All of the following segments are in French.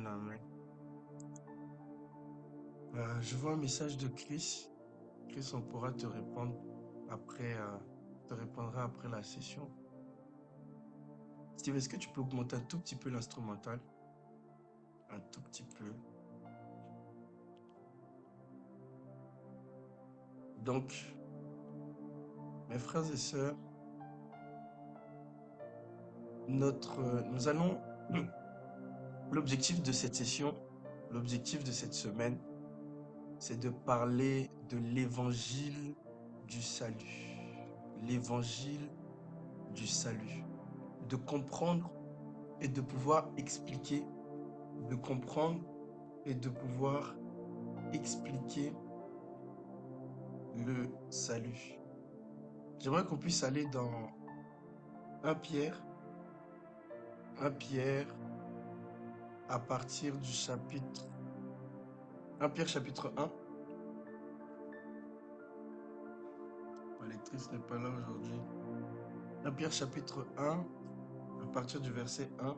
Amen, amen. Je vois un message de Chris. Chris, on pourra te répondre après, te répondra après la session. Steve, est-ce que tu peux augmenter un tout petit peu l'instrumental? Un tout petit peu. Donc, mes frères et sœurs, nous allons, l'objectif de cette session, l'objectif de cette semaine, c'est de parler de l'évangile du salut. L'évangile du salut. De comprendre et de pouvoir expliquer, de comprendre et de pouvoir expliquer le salut. J'aimerais qu'on puisse aller dans 1 Pierre, 1 Pierre à partir du chapitre 1 Pierre chapitre 1. Ma lectrice n'est pas là aujourd'hui. 1 Pierre chapitre 1 à partir du verset 1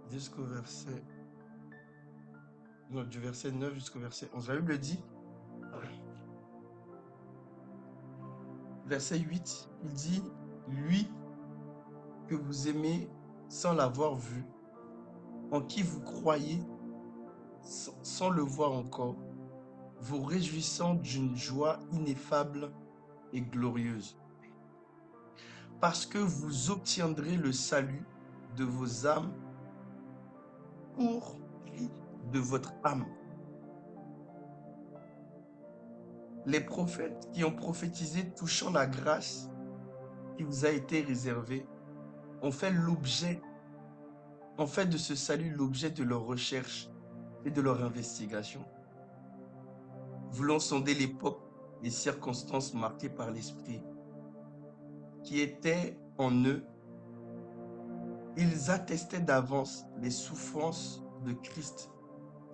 jusqu'au verset du verset 9 jusqu'au verset 11. La Bible dit, verset 8, il dit, lui que vous aimez sans l'avoir vu, en qui vous croyez sans le voir encore, vous réjouissant d'une joie ineffable et glorieuse, parce que vous obtiendrez le salut de vos âmes pour prix de votre âme. Les prophètes qui ont prophétisé touchant la grâce qui vous a été réservée ont fait de ce salut l'objet de leur recherche et de leur investigation. Voulant sonder l'époque, les circonstances marquées par l'Esprit qui étaient en eux, ils attestaient d'avance les souffrances de Christ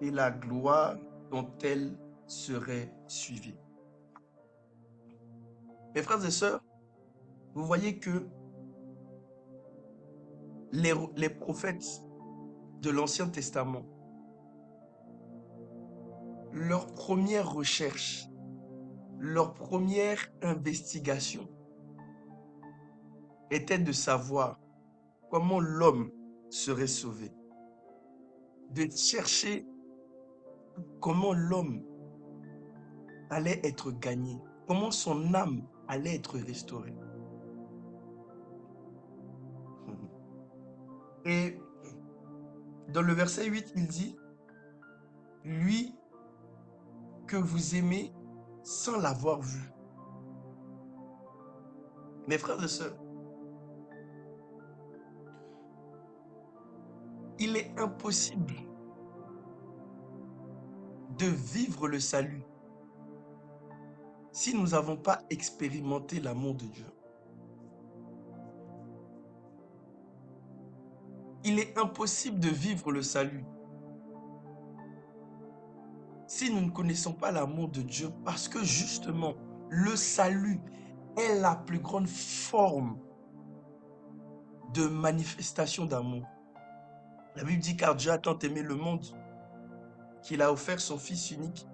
et la gloire dont elles seraient suivies. Mes frères et sœurs, vous voyez que les prophètes de l'Ancien Testament, leur première recherche, leur première investigation était de savoir comment l'homme serait sauvé, de chercher comment l'homme allait être gagné, comment son âme allait être restaurée. Et dans le verset 8, il dit, lui que vous aimez sans l'avoir vu. Mes frères et sœurs, il est impossible de vivre le salut si nous n'avons pas expérimenté l'amour de Dieu. Il est impossible de vivre le salut si nous ne connaissons pas l'amour de Dieu, parce que justement, le salut est la plus grande forme de manifestation d'amour. La Bible dit, car Dieu a tant aimé le monde qu'il a offert son Fils unique,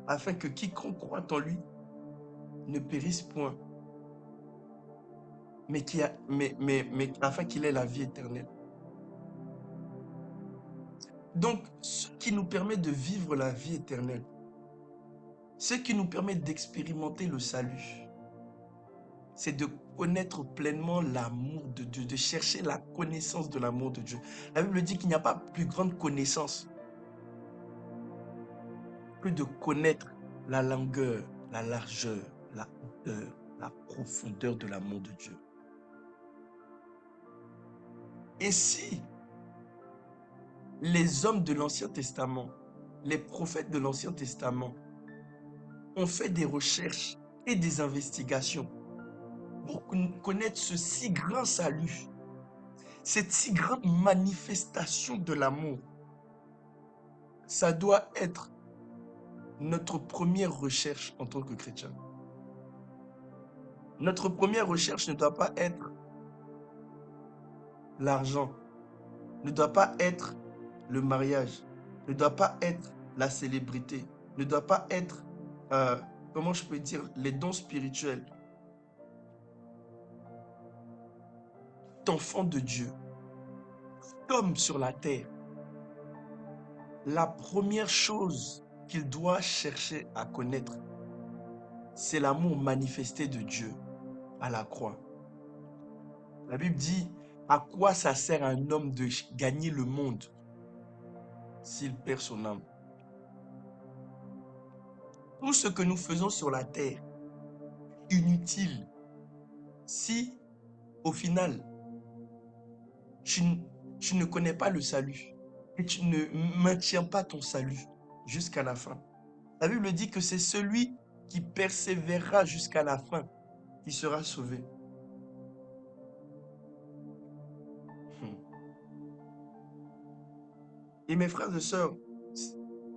afin que quiconque croit en lui ne périsse point, mais afin qu'il ait la vie éternelle. Donc, ce qui nous permet de vivre la vie éternelle, ce qui nous permet d'expérimenter le salut, c'est de connaître pleinement l'amour de Dieu, de chercher la connaissance de l'amour de Dieu. La Bible dit qu'il n'y a pas plus grande connaissance que de connaître la longueur, la largeur, la hauteur, la profondeur de l'amour de Dieu. Et si les hommes de l'Ancien Testament, les prophètes de l'Ancien Testament ont fait des recherches et des investigations pour connaître ce si grand salut, cette si grande manifestation de l'amour, ça doit être notre première recherche en tant que chrétien. Notre première recherche ne doit pas être l'argent, ne doit pas être le mariage, ne doit pas être la célébrité, ne doit pas être, comment je peux dire, les dons spirituels. Enfant de Dieu, comme sur la terre, la première chose qu'il doit chercher à connaître, c'est l'amour manifesté de Dieu à la croix. La Bible dit, à quoi ça sert à un homme de gagner le monde s'il perd son âme? Tout ce que nous faisons sur la terre, inutile, si au final, tu ne connais pas le salut et tu ne maintiens pas ton salut jusqu'à la fin. La Bible dit que c'est celui qui persévérera jusqu'à la fin qui sera sauvé. Et mes frères et sœurs,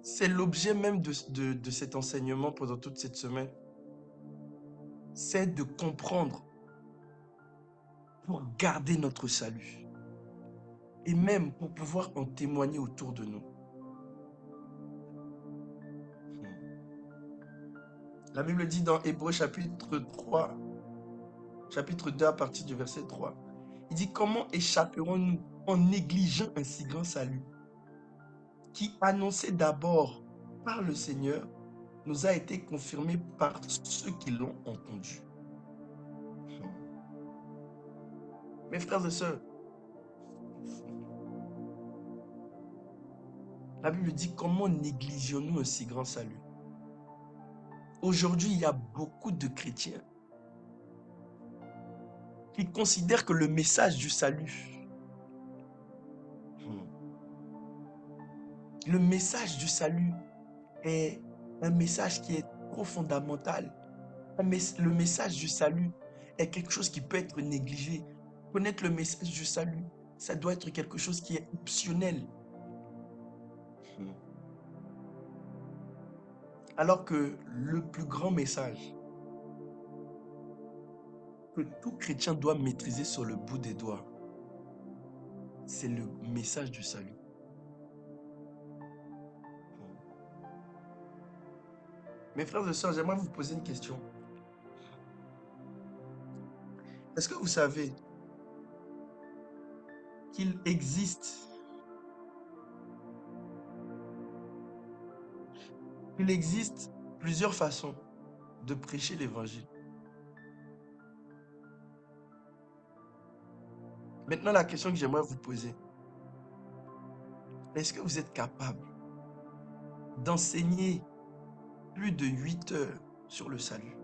c'est l'objet même de cet enseignement pendant toute cette semaine. C'est de comprendre pour garder notre salut. Et même pour pouvoir en témoigner autour de nous. La Bible dit dans Hébreux chapitre 3, chapitre 2 à partir du verset 3, il dit: comment échapperons-nous en négligeant un si grand salut qui, annoncé d'abord par le Seigneur, nous a été confirmé par ceux qui l'ont entendu. Mes frères et sœurs, la Bible dit: comment négligeons-nous un si grand salut? Aujourd'hui, il y a beaucoup de chrétiens qui considèrent que le message du salut, le message du salut est un message qui est trop fondamental. Le message du salut est quelque chose qui peut être négligé. Connaître le message du salut, ça doit être quelque chose qui est optionnel. Alors que le plus grand message que tout chrétien doit maîtriser sur le bout des doigts, c'est le message du salut. Mes frères et sœurs, j'aimerais vous poser une question. Est-ce que vous savez qu'il existe plusieurs façons de prêcher l'évangile? Maintenant, la question que j'aimerais vous poser, est-ce que vous êtes capable d'enseigner plus de 8 heures sur le salut?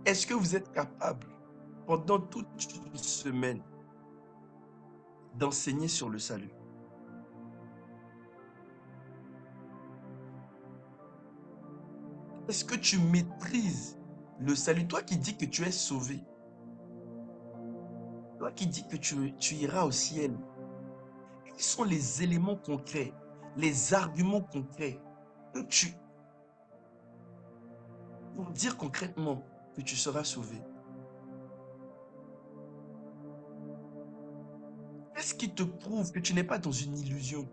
Est-ce que vous êtes capable, pendant toute une semaine, d'enseigner sur le salut? Est-ce que tu maîtrises le salut? Toi qui dis que tu es sauvé, toi qui dis que tu iras au ciel, quels sont les éléments concrets, les arguments concrets que pour dire concrètement que tu seras sauvé? Qu'est-ce qui te prouve que tu n'es pas dans une illusion,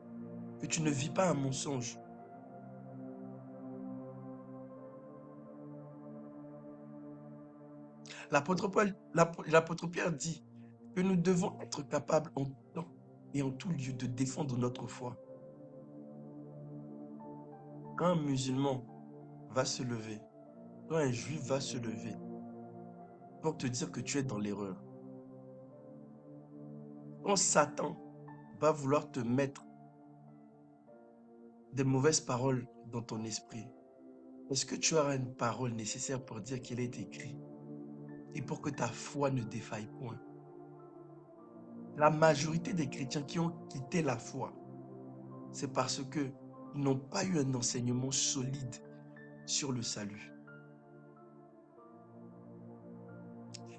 que tu ne vis pas un mensonge? L'apôtre Pierre dit que nous devons être capables en tout temps et en tout lieu de défendre notre foi. Quand un musulman va se lever, quand un juif va se lever pour te dire que tu es dans l'erreur, quand Satan va vouloir te mettre des mauvaises paroles dans ton esprit, est-ce que tu auras une parole nécessaire pour dire qu'il est écrit et pour que ta foi ne défaille point? La majorité des chrétiens qui ont quitté la foi, c'est parce qu'ils n'ont pas eu un enseignement solide sur le salut.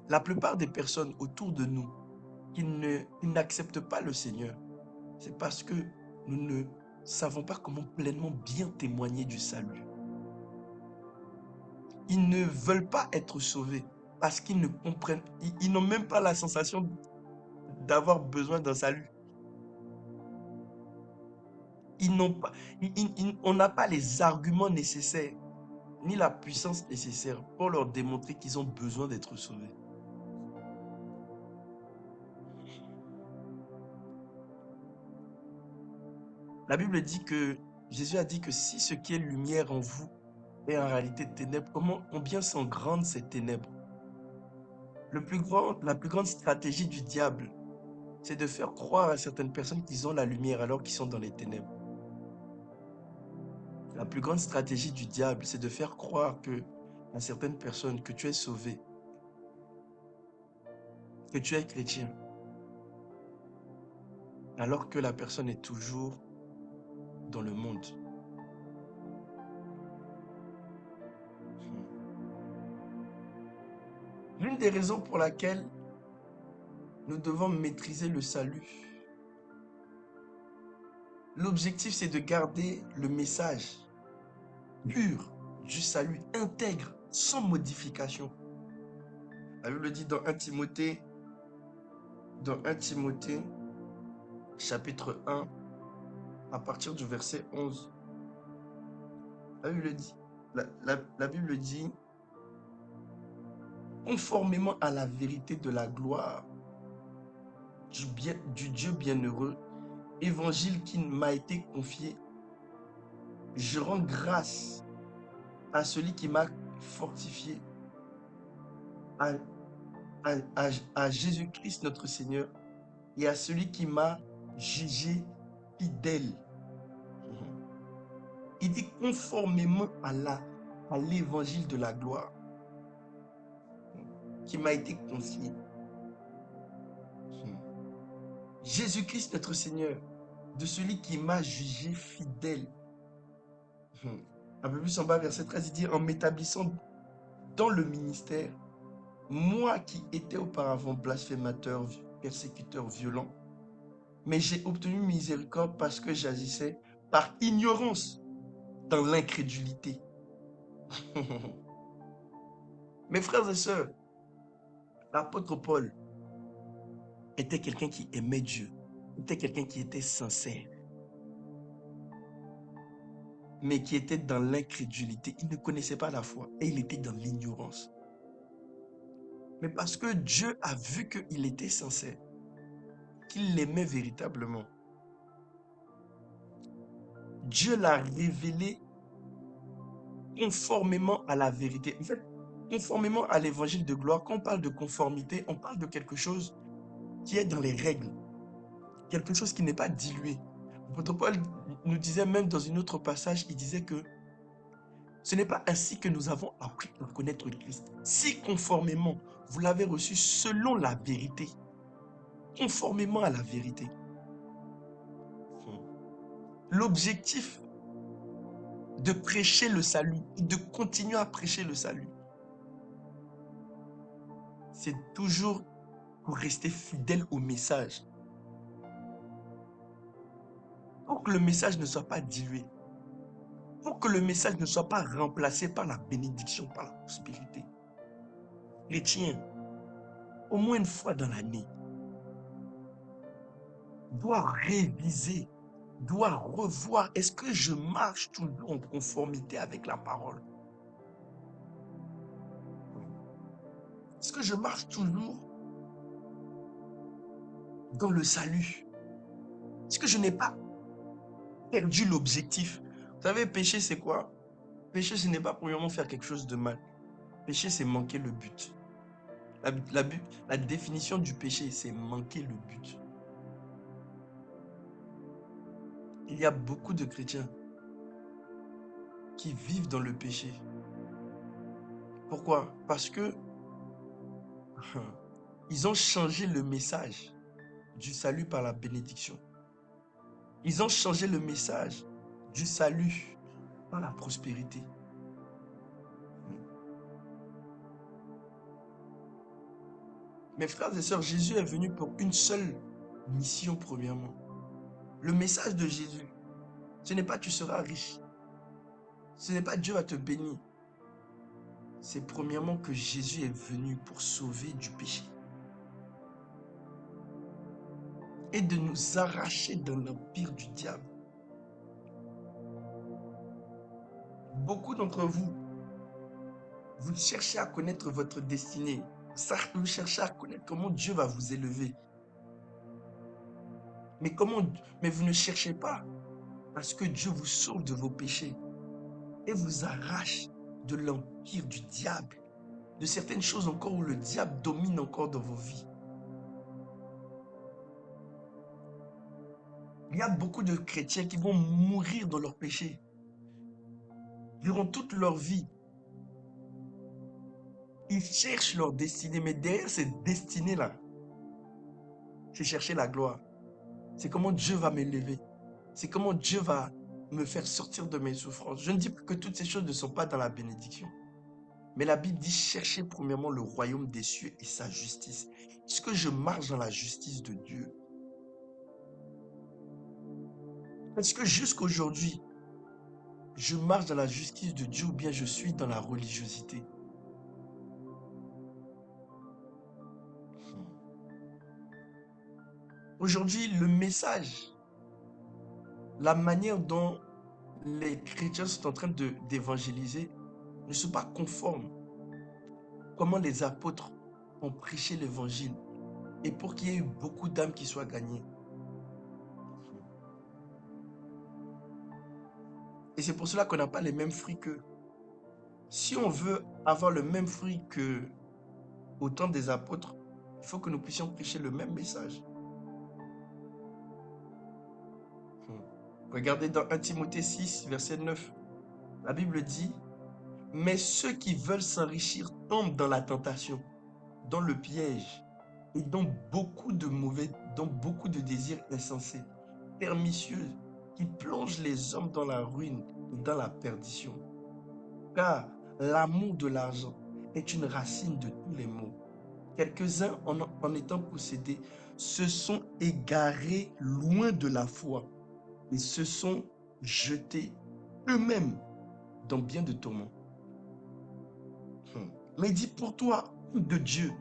La plupart des personnes autour de nous qui n'acceptent pas le Seigneur, c'est parce que nous ne savons pas comment pleinement bien témoigner du salut. Ils ne veulent pas être sauvés parce qu'ils ne comprennent, ils n'ont même pas la sensation d'avoir besoin d'un salut. Ils n'ont pas, on n'a pas les arguments nécessaires, ni la puissance nécessaire pour leur démontrer qu'ils ont besoin d'être sauvés. La Bible dit que Jésus a dit que si ce qui est lumière en vous est en réalité ténèbres, combien sont grandes ces ténèbres? La plus grande stratégie du diable, c'est de faire croire à certaines personnes qu'ils ont la lumière alors qu'ils sont dans les ténèbres. La plus grande stratégie du diable, c'est de faire croire à certaines personnes que tu es sauvé, que tu es chrétien, alors que la personne est toujours dans le monde. L'une des raisons pour laquelle nous devons maîtriser le salut, l'objectif c'est de garder le message pur du salut intègre, sans modification. La Bible dit dans 1 Timothée, chapitre 1, à partir du verset 11. La Bible dit, la Bible dit, conformément à la vérité de la gloire du Dieu bienheureux, évangile qui m'a été confié, je rends grâce à celui qui m'a fortifié, à, à Jésus-Christ notre Seigneur, et à celui qui m'a jugé fidèle. Il dit conformément à l'évangile de la gloire qui m'a été confié. Jésus-Christ notre Seigneur, de celui qui m'a jugé fidèle. Un peu plus en bas, verset 13, il dit en m'établissant dans le ministère, moi qui étais auparavant blasphémateur, persécuteur, violent, mais j'ai obtenu miséricorde parce que j'agissais par ignorance dans l'incrédulité. Mes frères et sœurs, l'apôtre Paul était quelqu'un qui aimait Dieu, était quelqu'un qui était sincère, mais qui était dans l'incrédulité. Il ne connaissait pas la foi et il était dans l'ignorance. Mais parce que Dieu a vu qu'il était sincère, qu'il l'aimait véritablement, Dieu l'a révélé conformément à la vérité. En fait, conformément à l'évangile de gloire, quand on parle de conformité, on parle de quelque chose qui est dans les règles, quelque chose qui n'est pas dilué. L'apôtre Paul nous disait même dans un autre passage, il disait que ce n'est pas ainsi que nous avons appris à connaître Christ. Si conformément, vous l'avez reçu selon la vérité, conformément à la vérité. L'objectif de prêcher le salut, de continuer à prêcher le salut, c'est toujours pour rester fidèle au message. Pour que le message ne soit pas dilué. Pour que le message ne soit pas remplacé par la bénédiction, par la prospérité. Chrétien, au moins une fois dans l'année, doit réviser, doit revoir, est-ce que je marche toujours en conformité avec la parole? Est-ce que je marche toujours dans le salut? Est-ce que je n'ai pas perdu l'objectif? Vous savez, péché, c'est quoi? Péché, ce n'est pas premièrement faire quelque chose de mal. Péché, c'est manquer le but. La définition du péché, c'est manquer le but. Il y a beaucoup de chrétiens qui vivent dans le péché. Pourquoi? Parce que ils ont changé le message du salut par la bénédiction. Ils ont changé le message du salut par la prospérité. Mes frères et sœurs, Jésus est venu pour une seule mission premièrement. Le message de Jésus, ce n'est pas tu seras riche. Ce n'est pas Dieu va te bénir. C'est premièrement que Jésus est venu pour sauver du péché. et de nous arracher dans l'empire du diable. Beaucoup d'entre vous, vous cherchez à connaître votre destinée. Vous cherchez à connaître comment Dieu va vous élever. Mais vous ne cherchez pas parce que Dieu vous sauve de vos péchés et vous arrache de l'empire du diable, de certaines choses encore où le diable domine encore dans vos vies. Il y a beaucoup de chrétiens qui vont mourir dans leurs péchés durant toute leur vie. Ils cherchent leur destinée, mais derrière cette destinée-là, c'est chercher la gloire. C'est comment Dieu va m'élever. C'est comment Dieu va me faire sortir de mes souffrances. Je ne dis pas que toutes ces choses ne sont pas dans la bénédiction. Mais la Bible dit, cherchez premièrement le royaume des cieux et sa justice. Est-ce que je marche dans la justice de Dieu? Est-ce que jusqu'aujourd'hui, je marche dans la justice de Dieu ou bien je suis dans la religiosité? Aujourd'hui, le message, la manière dont les chrétiens sont en train d'évangéliser ne sont pas conformes. Comment les apôtres ont prêché l'évangile et pour qu'il y ait eu beaucoup d'âmes qui soient gagnées. Et c'est pour cela qu'on n'a pas les mêmes fruits qu'eux. Si on veut avoir le même fruit que au temps des apôtres, il faut que nous puissions prêcher le même message. Regardez dans 1 Timothée 6, verset 9. La Bible dit, « Mais ceux qui veulent s'enrichir tombent dans la tentation, dans le piège, et dans beaucoup de désirs insensés, pernicieux, qui plongent les hommes dans la ruine et dans la perdition. Car l'amour de l'argent est une racine de tous les maux. Quelques-uns, en étant possédés, se sont égarés loin de la foi et se sont jetés eux-mêmes dans bien de tourments. Mais il dit pour toi, homme de Dieu,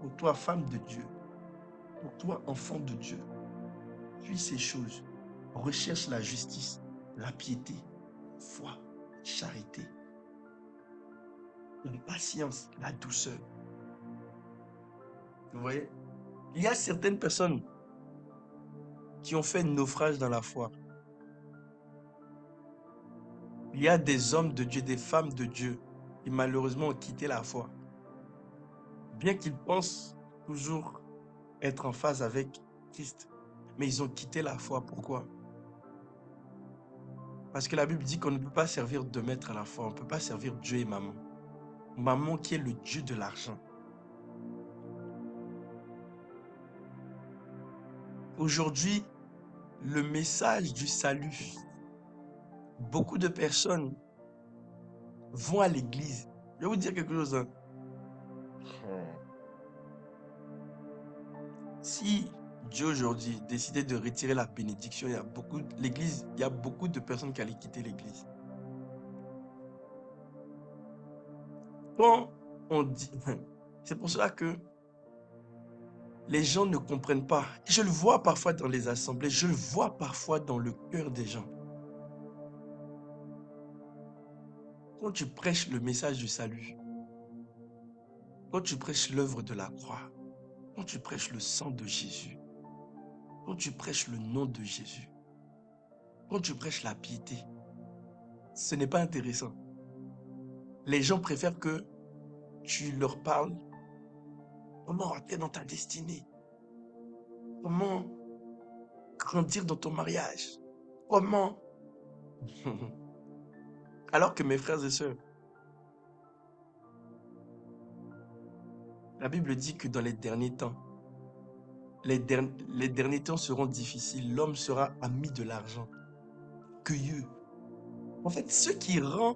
pour toi, femme de Dieu, pour toi, enfant de Dieu, puis ces choses, recherche la justice, la piété, la foi, la charité, la patience, la douceur. Vous voyez? Il y a certaines personnes qui ont fait naufrage dans la foi. Il y a des hommes de Dieu, des femmes de Dieu qui malheureusement ont quitté la foi. Bien qu'ils pensent toujours être en phase avec Christ, mais ils ont quitté la foi. Pourquoi? Parce que la Bible dit qu'on ne peut pas servir deux maîtres à la fois. On ne peut pas servir Dieu et Maman. Maman qui est le Dieu de l'argent. Aujourd'hui, le message du salut, beaucoup de personnes vont à l'église. Je vais vous dire quelque chose. Hein. Si Dieu aujourd'hui décidait de retirer la bénédiction, il y a beaucoup de personnes qui allaient quitter l'église. Quand on dit, c'est pour cela que les gens ne comprennent pas. Je le vois parfois dans les assemblées, je le vois parfois dans le cœur des gens. Quand tu prêches le message du salut, quand tu prêches l'œuvre de la croix, quand tu prêches le sang de Jésus, quand tu prêches le nom de Jésus, quand tu prêches la piété, ce n'est pas intéressant. Les gens préfèrent que tu leur parles comment rentrer dans ta destinée, comment grandir dans ton mariage, comment... Alors que mes frères et sœurs, la Bible dit que dans les derniers temps, les derniers temps seront difficiles. L'homme sera ami de l'argent, cueilleux. En fait, ce qui rend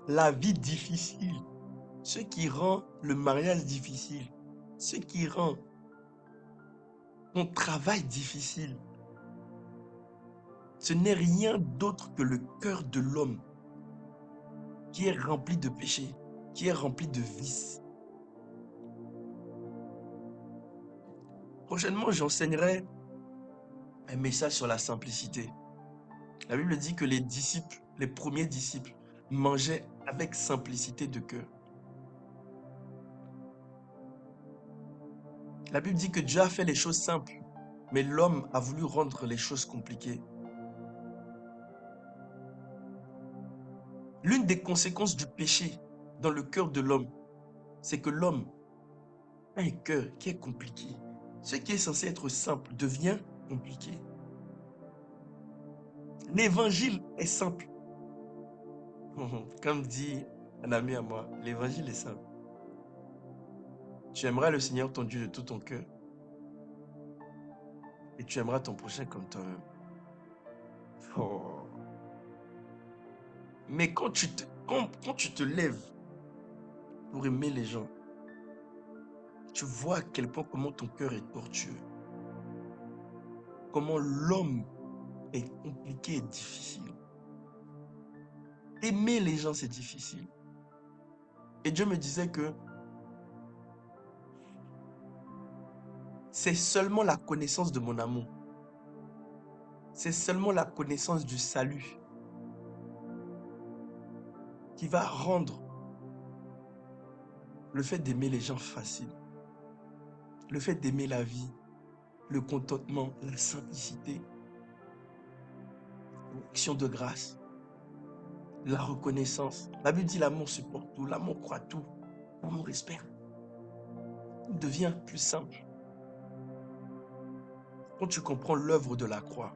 la vie difficile, ce qui rend le mariage difficile, ce qui rend ton travail difficile, ce n'est rien d'autre que le cœur de l'homme qui est rempli de péchés, qui est rempli de vices. Prochainement, j'enseignerai un message sur la simplicité. La Bible dit que les disciples, les premiers disciples, mangeaient avec simplicité de cœur. La Bible dit que Dieu a fait les choses simples, mais l'homme a voulu rendre les choses compliquées. L'une des conséquences du péché dans le cœur de l'homme, c'est que l'homme a un cœur qui est compliqué. Ce qui est censé être simple devient compliqué. L'évangile est simple. Comme dit un ami à moi, l'évangile est simple. Tu aimeras le Seigneur ton Dieu de tout ton cœur et tu aimeras ton prochain comme toi-même. Oh. Mais quand tu te lèves pour aimer les gens, tu vois à quel point comment ton cœur est tortueux. Comment l'homme est compliqué et difficile. Aimer les gens, c'est difficile. Et Dieu me disait que c'est seulement la connaissance de mon amour. C'est seulement la connaissance du salut qui va rendre le fait d'aimer les gens facile. Le fait d'aimer la vie, le contentement, la simplicité, l'action de grâce, la reconnaissance. La Bible dit l'amour supporte tout, l'amour croit tout, l'amour espère. Tout devient plus simple. Quand tu comprends l'œuvre de la croix,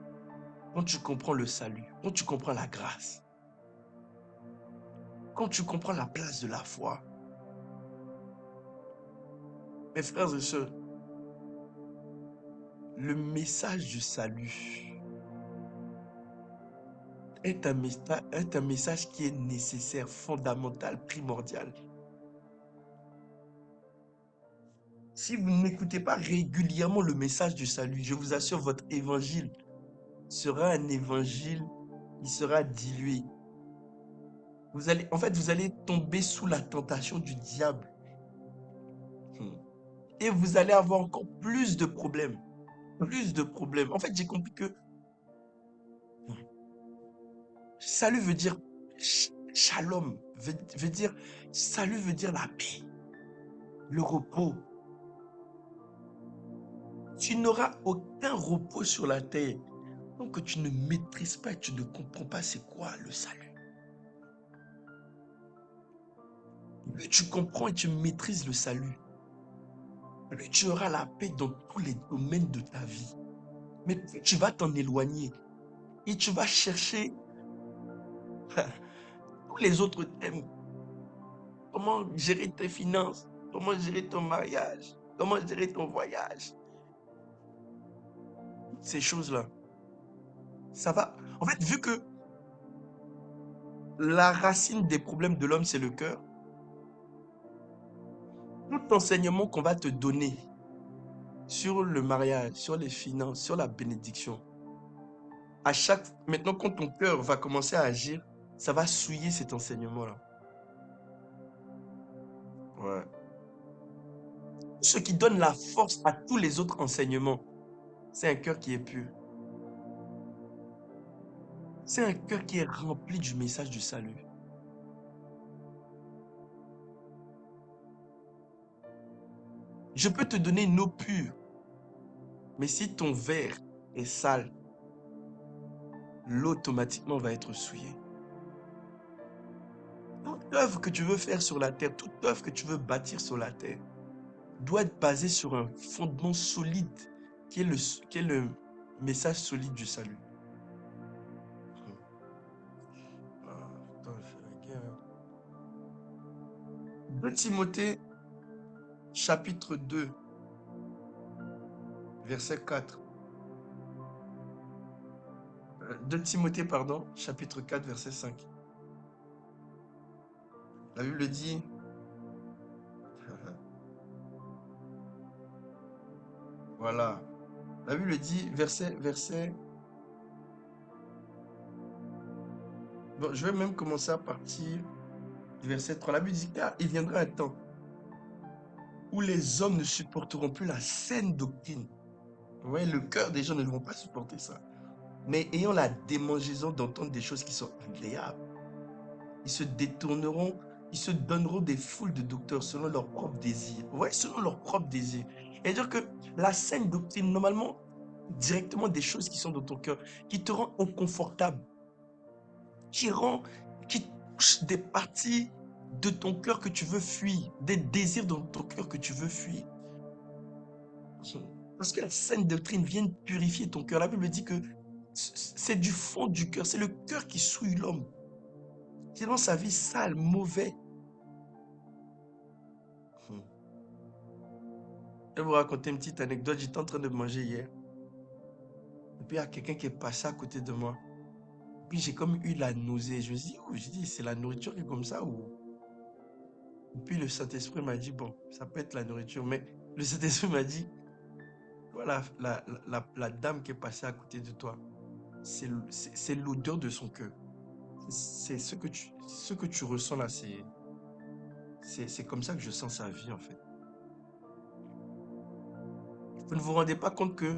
quand tu comprends le salut, quand tu comprends la grâce, quand tu comprends la place de la foi, mes frères et sœurs, le message du salut est un message qui est nécessaire, fondamental, primordial. Si vous n'écoutez pas régulièrement le message du salut, je vous assure, votre évangile sera un évangile qui sera dilué. Vous allez tomber sous la tentation du diable. Et vous allez avoir encore plus de problèmes. Plus de problèmes. En fait, j'ai compris que salut veut dire shalom. Veut dire, salut veut dire la paix, le repos. Tu n'auras aucun repos sur la terre tant que tu ne maîtrises pas et tu ne comprends pas c'est quoi le salut. Plus tu comprends et tu maîtrises le salut, plus tu auras la paix dans tous les domaines de ta vie. Mais plus tu vas t'en éloigner et tu vas chercher tous les autres thèmes. Comment gérer tes finances, comment gérer ton mariage, comment gérer ton voyage. Ces choses-là, ça va. En fait, vu que la racine des problèmes de l'homme, c'est le cœur, tout enseignement qu'on va te donner sur le mariage, sur les finances, sur la bénédiction, maintenant quand ton cœur va commencer à agir, ça va souiller cet enseignement-là. Ouais. Ce qui donne la force à tous les autres enseignements, c'est un cœur qui est pur. C'est un cœur qui est rempli du message du salut. Je peux te donner une eau pure, mais si ton verre est sale, l'eau automatiquement va être souillée. Toute œuvre que tu veux faire sur la terre, toute œuvre que tu veux bâtir sur la terre, doit être basée sur un fondement solide, qui est le message solide du salut. Attends, je fais la guerre. 2 Timothée, chapitre 2, verset 4. 2 Timothée, pardon, chapitre 4, verset 5. La Bible dit, voilà, la Bible dit, bon, je vais même commencer à partir du verset 3. La Bible dit, car il viendra un temps où les hommes ne supporteront plus la saine doctrine, Ouais, le cœur des gens ne vont pas supporter ça. Mais ayant la démangeaison d'entendre des choses qui sont agréables, ils se détourneront, ils se donneront des foules de docteurs selon leurs propres désirs. Vous voyez, selon leurs propres désirs. C'est-à-dire que la saine doctrine, normalement, directement des choses qui sont dans ton cœur, qui te rendent inconfortable, qui rend, qui touche des parties de ton cœur que tu veux fuir, des désirs dans ton cœur que tu veux fuir. Parce que la saine doctrine vient purifier ton cœur. La Bible dit que c'est du fond du cœur, c'est le cœur qui souille l'homme. C'est dans sa vie sale, mauvais. Je vais vous raconter une petite anecdote. J'étais en train de manger hier. Et puis il y a quelqu'un qui est passé à côté de moi. Puis j'ai comme eu la nausée. Je me suis dit, oh, j'ai dit, c'est la nourriture qui est comme ça ou... Et puis le Saint-Esprit m'a dit, bon, ça peut être la nourriture. Mais le Saint-Esprit m'a dit, voilà, la dame qui est passée à côté de toi, c'est l'odeur de son cœur. C'est ce que tu ressens là, c'est comme ça que je sens sa vie en fait. Vous ne vous rendez pas compte que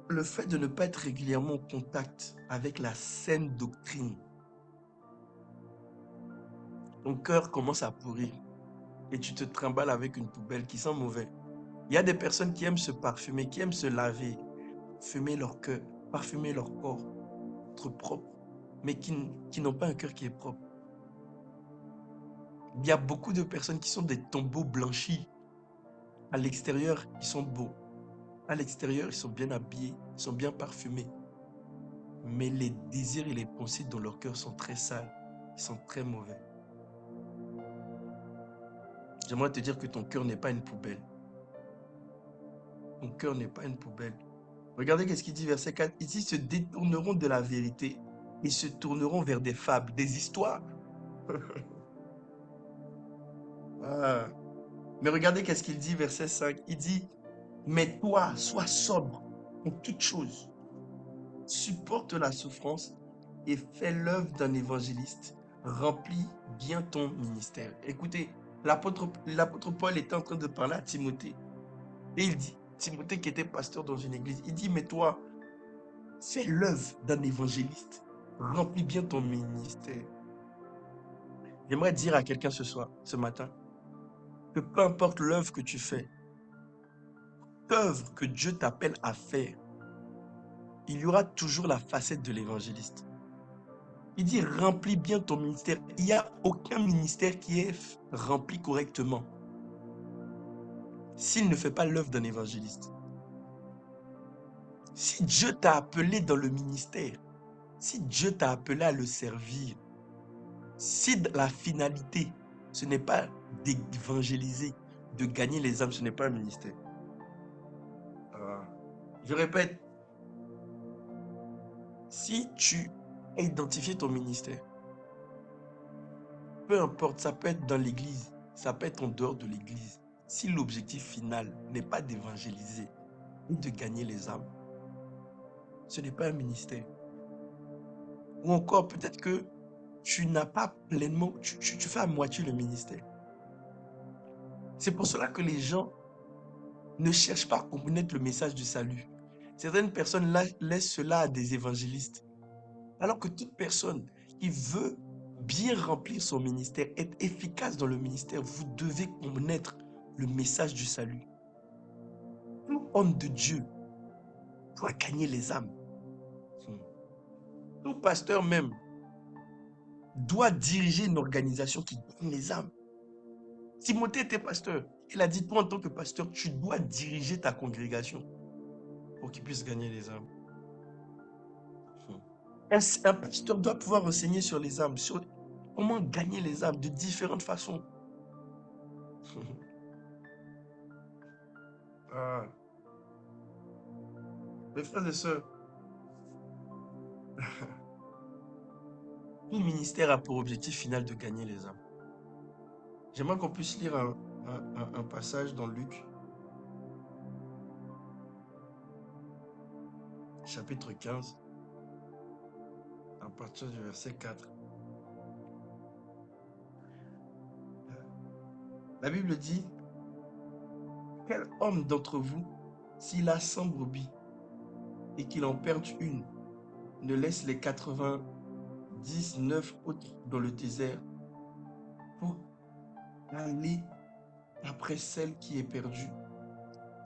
le fait de ne pas être régulièrement en contact avec la saine doctrine, ton cœur commence à pourrir et tu te trimbales avec une poubelle qui sent mauvais. Il y a des personnes qui aiment se parfumer, qui aiment se laver, fumer leur cœur, parfumer leur corps, être propre, mais qui n'ont pas un cœur qui est propre. Il y a beaucoup de personnes qui sont des tombeaux blanchis. À l'extérieur, ils sont beaux. À l'extérieur, ils sont bien habillés, ils sont bien parfumés. Mais les désirs et les pensées dans leur cœur sont très sales, ils sont très mauvais. J'aimerais te dire que ton cœur n'est pas une poubelle. Ton cœur n'est pas une poubelle. Regardez ce qu'il dit, verset 4. Ici, se détourneront de la vérité et se tourneront vers des fables, des histoires. Ah. Mais regardez ce qu'il dit, verset 5. Il dit, mais toi, sois sobre en toutes choses. Supporte la souffrance et fais l'œuvre d'un évangéliste. Remplis bien ton ministère. Écoutez, l'apôtre Paul était en train de parler à Timothée. Et il dit, Timothée qui était pasteur dans une église, il dit, mais toi, fais l'œuvre d'un évangéliste. Remplis bien ton ministère. J'aimerais dire à quelqu'un ce soir, ce matin, que peu importe l'œuvre que tu fais, l'œuvre que Dieu t'appelle à faire, il y aura toujours la facette de l'évangéliste. Il dit, remplis bien ton ministère. Il n'y a aucun ministère qui est rempli correctement s'il ne fait pas l'œuvre d'un évangéliste. Si Dieu t'a appelé dans le ministère, si Dieu t'a appelé à le servir, si la finalité, ce n'est pas d'évangéliser, de gagner les âmes, ce n'est pas un ministère. Je répète, si tu as identifié ton ministère, peu importe, ça peut être dans l'église, ça peut être en dehors de l'église. Si l'objectif final n'est pas d'évangéliser et de gagner les âmes, ce n'est pas un ministère. Ou encore, peut-être que tu n'as pas pleinement, tu fais à moitié le ministère. C'est pour cela que les gens ne cherchent pas à connaître le message du salut. Certaines personnes laissent cela à des évangélistes. Alors que toute personne qui veut bien remplir son ministère, être efficace dans le ministère, vous devez connaître le message du salut. Tout homme de Dieu doit gagner les âmes. Tout pasteur même doit diriger une organisation qui gagne les âmes. Timothée était pasteur. Il a dit, toi en tant que pasteur, tu dois diriger ta congrégation pour qu'il puisse gagner les âmes. Un pasteur doit pouvoir enseigner sur les âmes, sur comment gagner les âmes de différentes façons. Ah. Mes frères et sœurs, tout ministère a pour objectif final de gagner les âmes. J'aimerais qu'on puisse lire un passage dans Luc, chapitre 15, à partir du verset 4. La Bible dit, quel homme d'entre vous S'il a 100 brebis et qu'il en perde une, ne laisse les 99 autres dans le désert pour aller après celle qui est perdue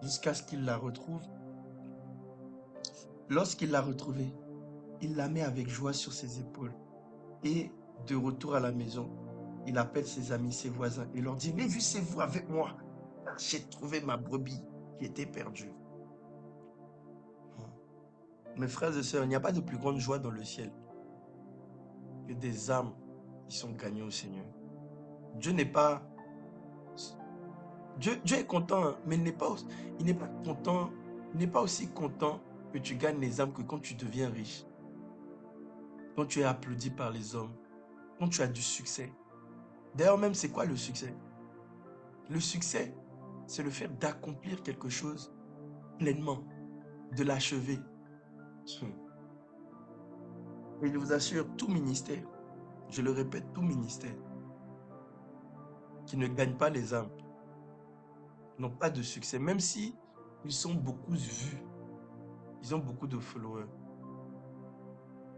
jusqu'à ce qu'il la retrouve. Lorsqu'il l'a retrouvée, il la met avec joie sur ses épaules. Et de retour à la maison, il appelle ses amis, ses voisins et leur dit: réjouissez-vous avec moi, car j'ai trouvé ma brebis qui était perdue. Mes frères et sœurs, il n'y a pas de plus grande joie dans le ciel que des âmes qui sont gagnées au Seigneur. Dieu n'est pas... Dieu est content, hein, mais il n'est pas content, il n'est pas aussi content que tu gagnes les âmes que quand tu deviens riche, quand tu es applaudi par les hommes, quand tu as du succès. D'ailleurs même, c'est quoi le succès? Le succès, c'est le fait d'accomplir quelque chose pleinement, de l'achever. Et je vous assure, tout ministère, je le répète, tout ministère qui ne gagne pas les âmes n'ont pas de succès, même si ils sont beaucoup vus, ils ont beaucoup de followers.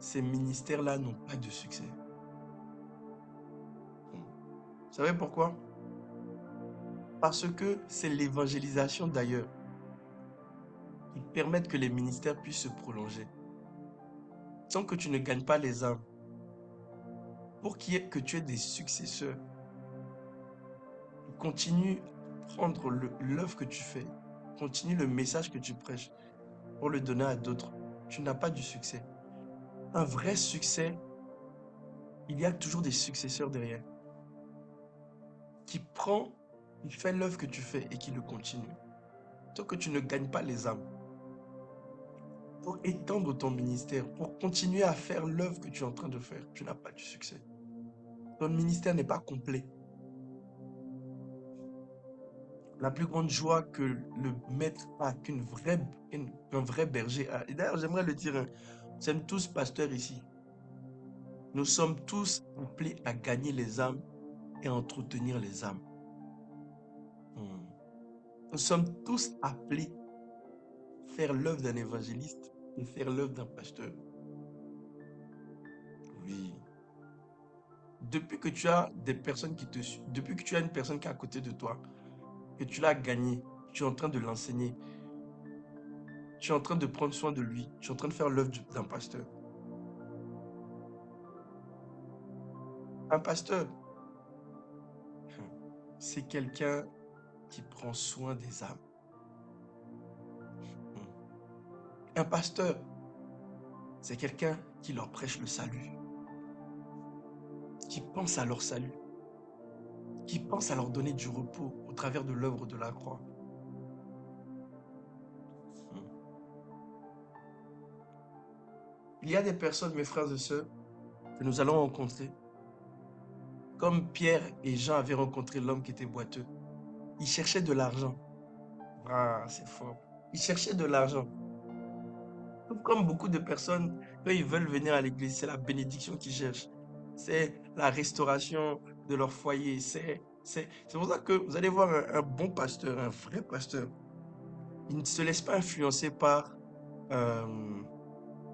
Ces ministères-là n'ont pas de succès. Vous savez pourquoi? Parce que c'est l'évangélisation d'ailleurs qui permet que les ministères puissent se prolonger. Sans que tu ne gagnes pas les âmes, pour que tu aies des successeurs, continue à prendre l'œuvre que tu fais, continue le message que tu prêches pour le donner à d'autres. Tu n'as pas du succès. Un vrai succès, il y a toujours des successeurs derrière. Qui fait l'œuvre que tu fais et qui le continue. Tant que tu ne gagnes pas les âmes, pour étendre ton ministère, pour continuer à faire l'œuvre que tu es en train de faire, tu n'as pas du succès. Ton ministère n'est pas complet. La plus grande joie que le maître a, qu'un vrai berger a. Et d'ailleurs, j'aimerais le dire, hein, nous sommes tous pasteurs ici. Nous sommes tous appelés à gagner les âmes et à entretenir les âmes. Nous sommes tous appelés à faire l'œuvre d'un évangéliste et faire l'œuvre d'un pasteur. Oui. Depuis que tu as des personnes depuis que tu as une personne qui est à côté de toi, que tu l'as gagné, tu es en train de l'enseigner, tu es en train de prendre soin de lui, tu es en train de faire l'œuvre d'un pasteur. Un pasteur, c'est quelqu'un qui prend soin des âmes. Un pasteur, c'est quelqu'un qui leur prêche le salut, qui pense à leur salut, qui pense à leur donner du repos au travers de l'œuvre de la croix. Il y a des personnes, mes frères et sœurs, que nous allons rencontrer, comme Pierre et Jean avaient rencontré l'homme qui était boiteux. Ils cherchaient de l'argent. Ah, c'est fort. Ils cherchaient de l'argent. Tout comme beaucoup de personnes, quand ils veulent venir à l'église, c'est la bénédiction qu'ils cherchent. C'est la restauration de leur foyer. C'est pour ça que vous allez voir un bon pasteur, un vrai pasteur. Il ne se laisse pas influencer par,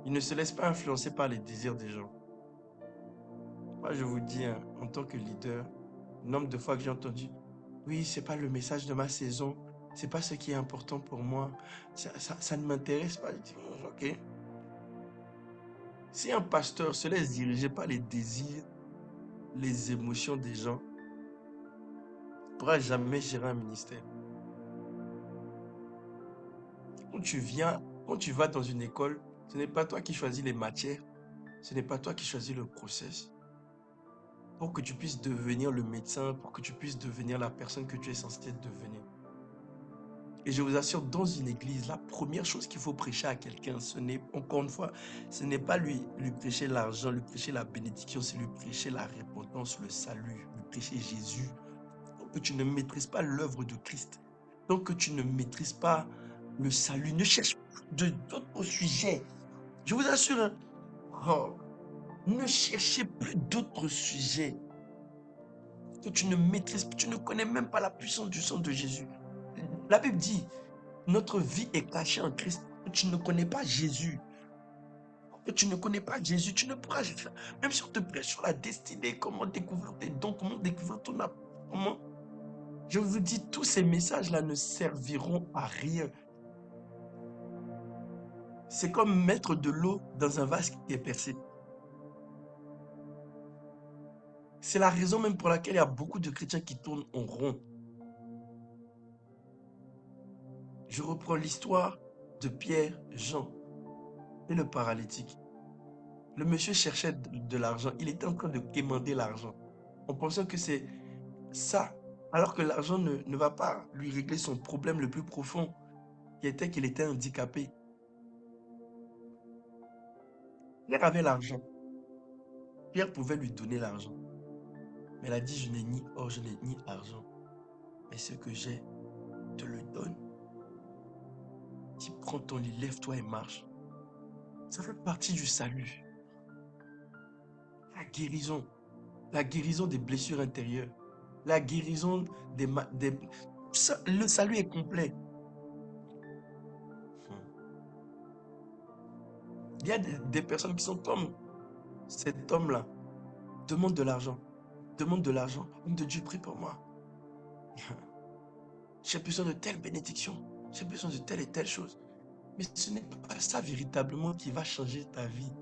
il ne se laisse pas influencer par les désirs des gens. Moi, je vous dis, hein, en tant que leader, le nombre de fois que j'ai entendu, oui, c'est pas le message de ma saison, c'est pas ce qui est important pour moi, ça ne m'intéresse pas. Je dis, ok. Si un pasteur se laisse diriger par les désirs, les émotions des gens, il ne pourra jamais gérer un ministère. Quand tu vas dans une école, ce n'est pas toi qui choisis les matières, ce n'est pas toi qui choisis le process. Pour que tu puisses devenir le médecin, pour que tu puisses devenir la personne que tu es censé devenir. Et je vous assure, dans une église, la première chose qu'il faut prêcher à quelqu'un, ce n'est, encore une fois, ce n'est pas lui prêcher l'argent, lui prêcher la bénédiction, c'est lui prêcher la repentance, le salut, lui prêcher Jésus. Tant que tu ne maîtrises pas l'œuvre de Christ, tant que tu ne maîtrises pas le salut, ne cherche pas d'autres sujets. Je vous assure, hein, ne cherchez plus d'autres sujets que tu ne maîtrises, tu ne connais même pas la puissance du sang de Jésus. La Bible dit, Notre vie est cachée en Christ. Tu ne connais pas Jésus. Que tu ne connais pas Jésus, tu ne pourras faire. Même si on te prêche sur la destinée, comment découvrir tes dons, comment découvrir ton âme, comment. Je vous dis, tous ces messages-là ne serviront à rien. C'est comme mettre de l'eau dans un vase qui est percé. C'est la raison même pour laquelle il y a beaucoup de chrétiens qui tournent en rond. Je reprends l'histoire de Pierre, Jean et le paralytique. Le monsieur cherchait de l'argent. Il était en train de quémander l'argent en pensant que c'est ça, alors que l'argent ne va pas lui régler son problème le plus profond, qui était qu'il était handicapé. Pierre avait l'argent. Pierre pouvait lui donner l'argent. Mais il a dit, je n'ai ni or, je n'ai ni argent. Mais ce que j'ai, te le donne. Tu prends ton lit, lève-toi et marche. Ça fait partie du salut. La guérison des blessures intérieures, la guérison des. Le salut est complet. Il y a des personnes qui sont comme cet homme-là, demande de l'argent, demande de l'argent. Homme de Dieu, prie pour moi. J'ai besoin de telle bénédiction, j'ai besoin de telle et telle chose. Mais ce n'est pas ça véritablement qui va changer ta vie.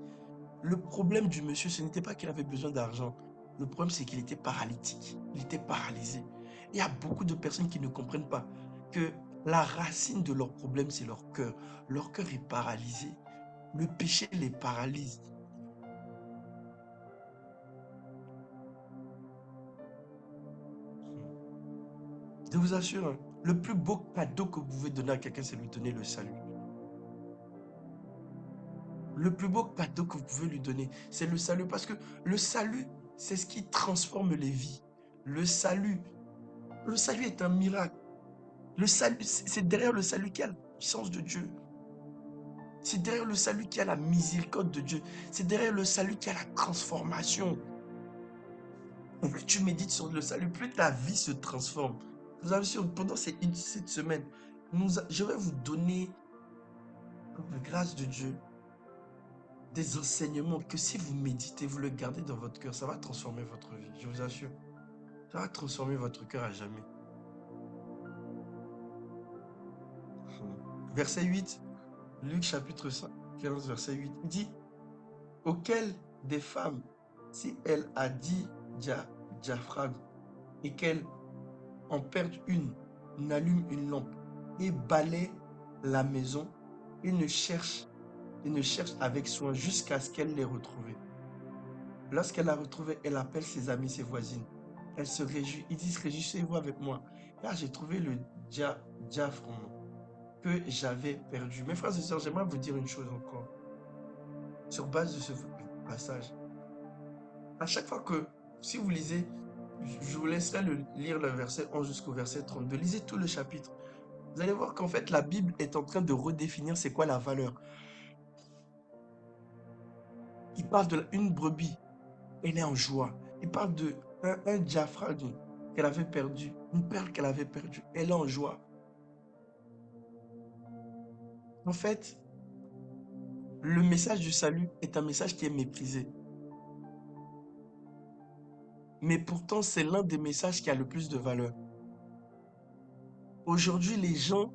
Le problème du monsieur, ce n'était pas qu'il avait besoin d'argent. Le problème, c'est qu'il était paralytique. Il était paralysé. Il y a beaucoup de personnes qui ne comprennent pas que la racine de leur problème, c'est leur cœur. Leur cœur est paralysé. Le péché les paralyse. Je vous assure, hein, le plus beau cadeau que vous pouvez donner à quelqu'un, c'est lui donner le salut. Le plus beau cadeau que vous pouvez lui donner, c'est le salut. Parce que le salut, c'est ce qui transforme les vies. Le salut est un miracle. Le salut, c'est derrière le salut qu'il y a la puissance de Dieu. C'est derrière le salut qu'il y a la miséricorde de Dieu. C'est derrière le salut qu'il y a la transformation. Et plus tu médites sur le salut, plus ta vie se transforme. Vous avez sûr, pendant cette semaine, je vais vous donner, par la grâce de Dieu, des enseignements que si vous méditez, vous le gardez dans votre cœur, ça va transformer votre vie, je vous assure. Ça va transformer votre cœur à jamais. Verset 8, Luc chapitre 15, verset 8, il dit, auquel des femmes, si elle a dit diaphragme et qu'elle en perd une, n'allume une lampe et balaie la maison et ne cherche avec soin jusqu'à ce qu'elle l'ait retrouvée. Lorsqu'elle l'a retrouvée, elle appelle ses amis, ses voisines. Elle se réjouit. Ils disent, réjouissez-vous avec moi. Là, j'ai trouvé le diaphragme que j'avais perdu. Mes frères et sœurs, j'aimerais vous dire une chose encore. Sur base de ce passage, à chaque fois que, si vous lisez, je vous laisserai lire le verset 11 jusqu'au verset 32. Lisez tout le chapitre. Vous allez voir qu'en fait, la Bible est en train de redéfinir c'est quoi la valeur. Il parle d'une brebis, elle est en joie. Il parle un diaphragme qu'elle avait perdu, une perle qu'elle avait perdue, elle est en joie. En fait, le message du salut est un message qui est méprisé. Mais pourtant, c'est l'un des messages qui a le plus de valeur. Aujourd'hui, les gens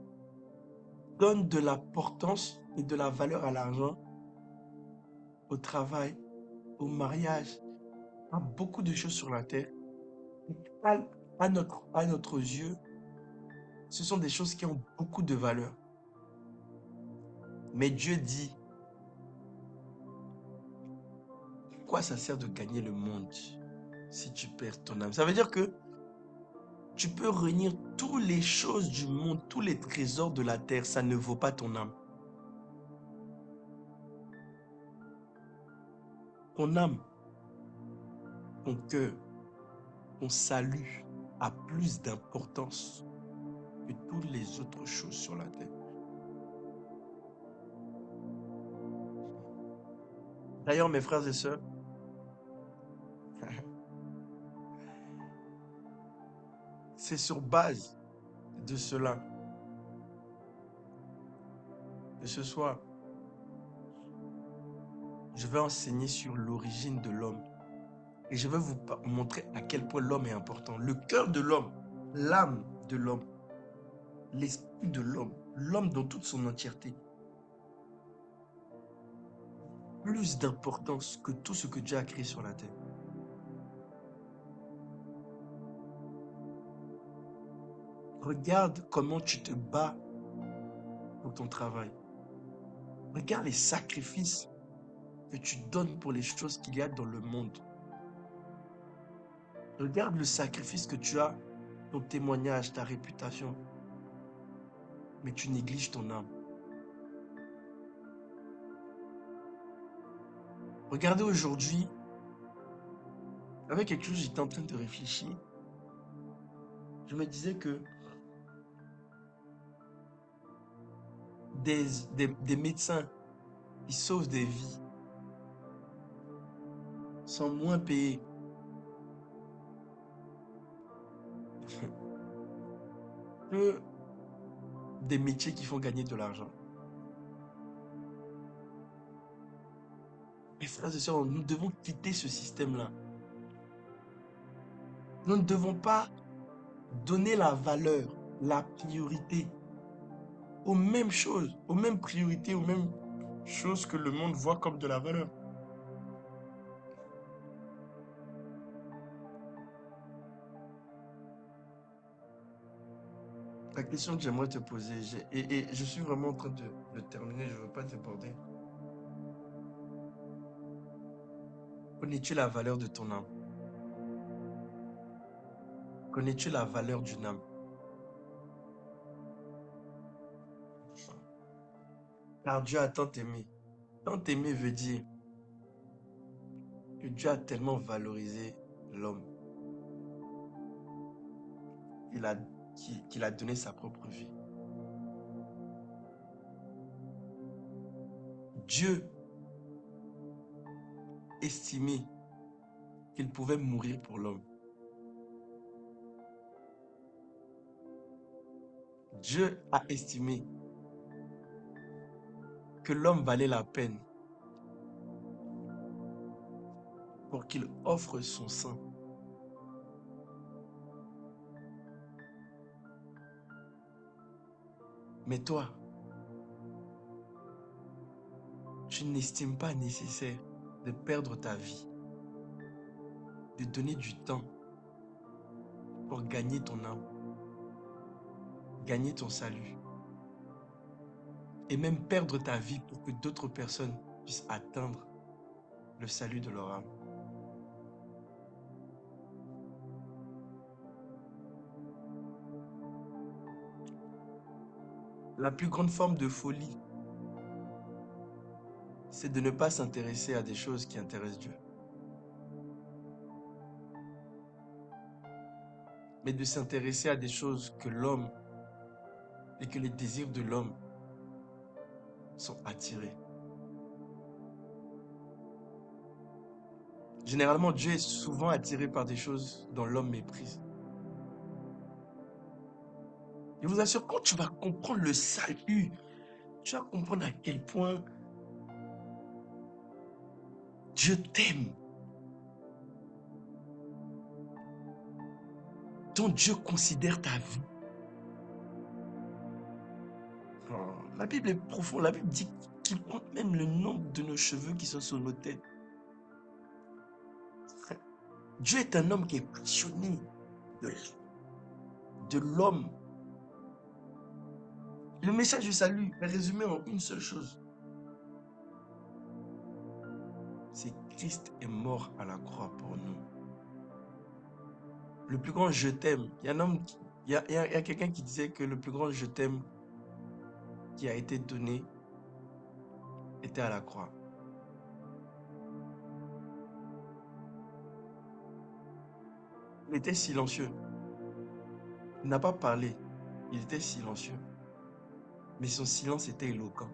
donnent de l'importance et de la valeur à l'argent, au travail, au mariage, à beaucoup de choses sur la terre. À, à notre yeux, ce sont des choses qui ont beaucoup de valeur. Mais Dieu dit, quoi ça sert de gagner le monde si tu perds ton âme? Ça veut dire que tu peux réunir toutes les choses du monde, tous les trésors de la terre, ça ne vaut pas ton âme. Ton âme, ton cœur, ton salut a plus d'importance que toutes les autres choses sur la terre. D'ailleurs, mes frères et sœurs, c'est sur base de cela Et ce soir, je vais enseigner sur l'origine de l'homme. Et je vais vous montrer à quel point l'homme est important. Le cœur de l'homme, l'âme de l'homme, l'esprit de l'homme, l'homme dans toute son entièreté. Plus d'importance que tout ce que Dieu a créé sur la terre. Regarde comment tu te bats pour ton travail. Regarde les sacrifices que tu donnes pour les choses qu'il y a dans le monde. Regarde le sacrifice que tu as, ton témoignage, ta réputation. Mais tu négliges ton âme. Regardez aujourd'hui, avec quelque chose, j'étais en train de réfléchir. Je me disais que des médecins qui sauvent des vies sont moins payés que des métiers qui font gagner de l'argent. Mes frères et sœurs, nous devons quitter ce système-là. Nous ne devons pas donner la valeur, la priorité aux mêmes choses, aux mêmes priorités, aux mêmes choses que le monde voit comme de la valeur. La question que j'aimerais te poser, et je suis vraiment en train de terminer, je ne veux pas déborder. Connais-tu la valeur de ton âme? Connais-tu la valeur d'une âme? Car Dieu a tant aimé. Tant aimé veut dire que Dieu a tellement valorisé l'homme qu'il a donné sa propre vie. Dieu estimait qu'il pouvait mourir pour l'homme. Dieu a estimé que l'homme valait la peine pour qu'il offre son sang. Mais toi, tu n'estimes pas nécessaire de perdre ta vie, de donner du temps pour gagner ton âme, gagner ton salut, et même perdre ta vie pour que d'autres personnes puissent atteindre le salut de leur âme. La plus grande forme de folie, c'est de ne pas s'intéresser à des choses qui intéressent Dieu, mais de s'intéresser à des choses que l'homme et que les désirs de l'homme sont attirés. Généralement, Dieu est souvent attiré par des choses dont l'homme méprise. Je vous assure, quand tu vas comprendre le salut, tu vas comprendre à quel point Dieu t'aime. Dont Dieu considère ta vie. Oh, la Bible est profonde. La Bible dit qu'il compte même le nombre de nos cheveux qui sont sur nos têtes. Dieu est un homme qui est passionné de l'homme. Le message du salut est résumé en une seule chose. C'est Christ est mort à la croix pour nous. Le plus grand je t'aime. Il y a un homme, il y a quelqu'un qui disait que le plus grand je t'aime qui a été donné était à la croix. Il était silencieux. Il n'a pas parlé. Il était silencieux. Mais son silence était éloquent.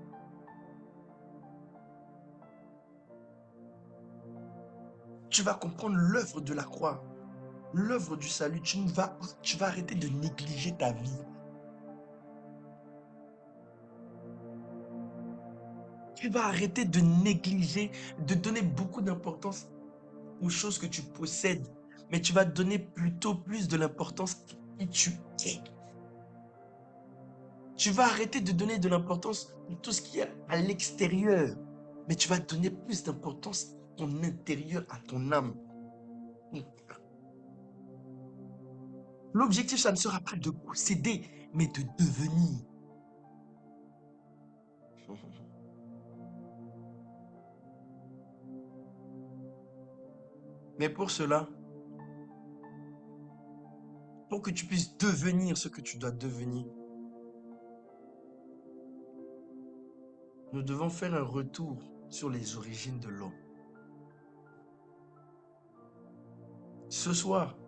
Tu vas comprendre l'œuvre de la croix, l'œuvre du salut. Tu vas arrêter de négliger ta vie. Tu vas arrêter de négliger, de donner beaucoup d'importance aux choses que tu possèdes, mais tu vas donner plutôt plus de l'importance à qui tu es. Tu vas arrêter de donner de l'importance à tout ce qui est à l'extérieur, mais tu vas donner plus d'importance à ton intérieur, à ton âme. L'objectif, ça ne sera pas de posséder, mais de devenir. Mais pour cela, pour que tu puisses devenir ce que tu dois devenir, nous devons faire un retour sur les origines de l'homme. Ce soir,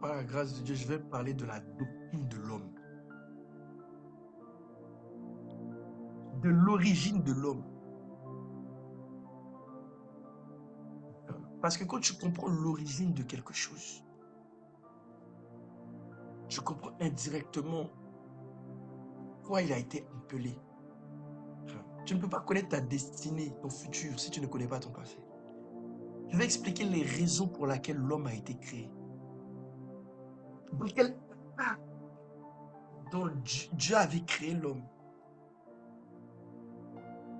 par la grâce de Dieu, je vais parler de la doctrine de l'homme, de l'origine de l'homme. Parce que quand tu comprends l'origine de quelque chose, tu comprends indirectement pourquoi il a été appelé. Tu ne peux pas connaître ta destinée, ton futur, si tu ne connais pas ton passé. Je vais expliquer les raisons pour lesquelles l'homme a été créé. Dans quel état dont Dieu avait créé l'homme.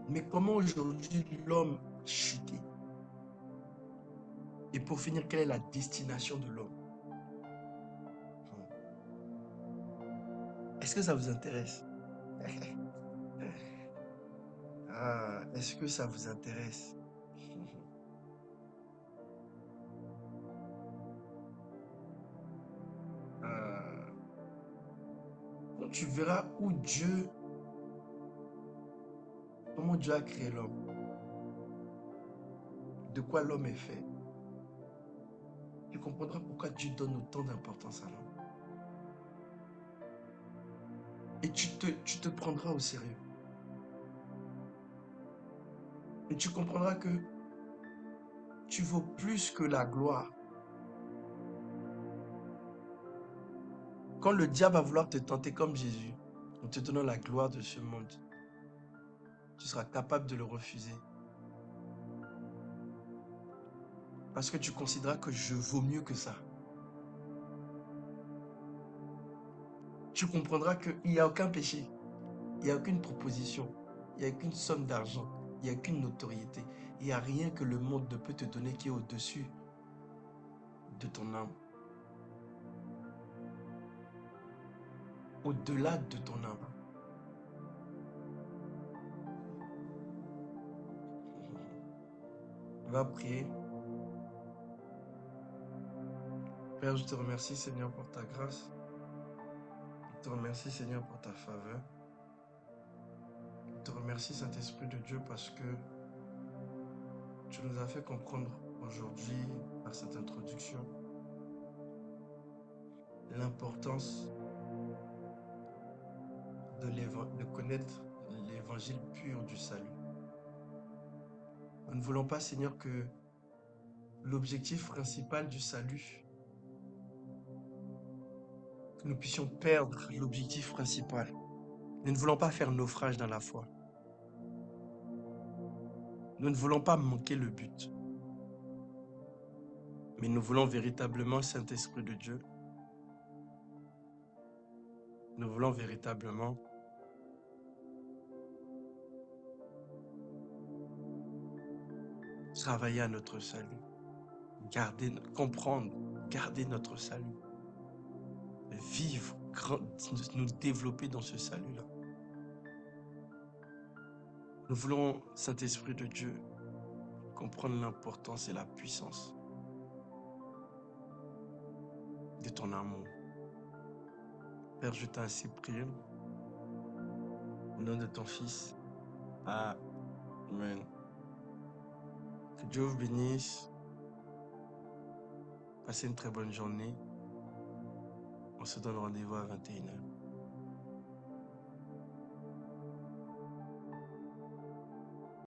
Mais comment aujourd'hui l'homme a chuté. Et pour finir, quelle est la destination de l'homme? Est-ce que ça vous intéresse? Ah, est-ce que ça vous intéresse? Ah, quand tu verras où Dieu, comment Dieu a créé l'homme, de quoi l'homme est fait, tu comprendras pourquoi Dieu donne autant d'importance à l'homme. Et tu te prendras au sérieux. Et tu comprendras que tu vaux plus que la gloire. Quand le diable va vouloir te tenter comme Jésus, en te donnant la gloire de ce monde, tu seras capable de le refuser. Parce que tu considéreras que je vaux mieux que ça. Tu comprendras qu'il n'y a aucun péché, il n'y a aucune proposition, il n'y a aucune somme d'argent, il n'y a aucune notoriété. Il n'y a rien que le monde ne peut te donner qui est au-dessus de ton âme. Au-delà de ton âme. On va prier. Père, je te remercie, Seigneur, pour ta grâce. Je te remercie, Seigneur, pour ta faveur. Je te remercie, Saint-Esprit de Dieu, parce que tu nous as fait comprendre aujourd'hui, par cette introduction, l'importance de connaître l'évangile pur du salut. Nous ne voulons pas, Seigneur, que l'objectif principal du salut, que nous puissions perdre l'objectif principal. Nous ne voulons pas faire naufrage dans la foi. Nous ne voulons pas manquer le but. Mais nous voulons véritablement, Saint-Esprit de Dieu, nous voulons véritablement travailler à notre salut, comprendre, garder notre salut, vivre, nous développer dans ce salut-là. Nous voulons, Saint-Esprit de Dieu, comprendre l'importance et la puissance de ton amour. Père, je t'ai ainsi prié. Au nom de ton Fils. Amen. Que Dieu vous bénisse. Passez une très bonne journée. On se donne rendez-vous à 21h.